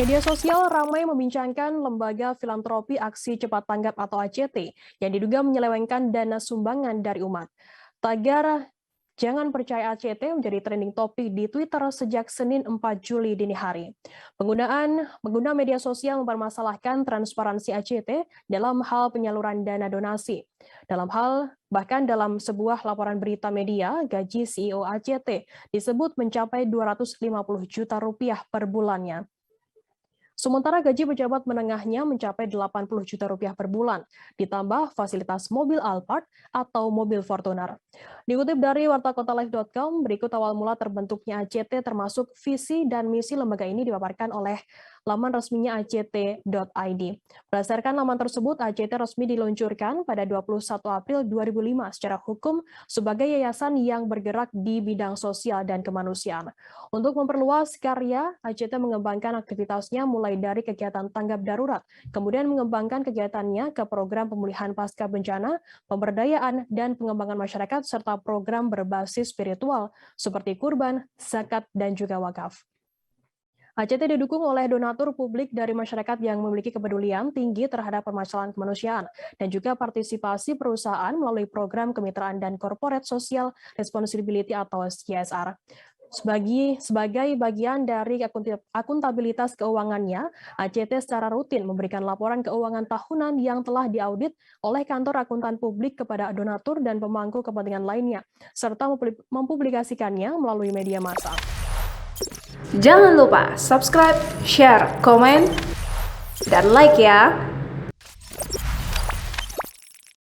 Media sosial ramai membincangkan lembaga filantropi Aksi Cepat Tanggap atau ACT yang diduga menyelewengkan dana sumbangan dari umat. Tagar "Jangan percaya ACT" menjadi trending topik di Twitter sejak Senin 4 Juli dini hari. Pengguna media sosial mempermasalahkan transparansi ACT dalam hal penyaluran dana donasi. Bahkan dalam sebuah laporan berita media, gaji CEO ACT disebut mencapai 250 juta rupiah per bulannya. Sementara gaji pejabat menengahnya mencapai 80 juta rupiah per bulan, ditambah fasilitas mobil Alphard atau mobil Fortuner. Dikutip dari wartakotalive.com, berikut awal mula terbentuknya ACT termasuk visi dan misi lembaga ini dipaparkan oleh laman resminya act.id. Berdasarkan laman tersebut, ACT resmi diluncurkan pada 21 April 2005 secara hukum sebagai yayasan yang bergerak di bidang sosial dan kemanusiaan. Untuk memperluas karya, ACT mengembangkan aktivitasnya mulai dari kegiatan tanggap darurat, kemudian mengembangkan kegiatannya ke program pemulihan pasca bencana, pemberdayaan, dan pengembangan masyarakat, serta program berbasis spiritual seperti kurban, zakat, dan juga wakaf. ACT didukung oleh donatur publik dari masyarakat yang memiliki kepedulian tinggi terhadap permasalahan kemanusiaan dan juga partisipasi perusahaan melalui program kemitraan dan corporate social responsibility atau CSR. Sebagai bagian dari akuntabilitas keuangannya, ACT secara rutin memberikan laporan keuangan tahunan yang telah diaudit oleh Kantor Akuntan Publik kepada donatur dan pemangku kepentingan lainnya, serta mempublikasikannya melalui media massa. Jangan lupa subscribe, share, komen, dan like ya!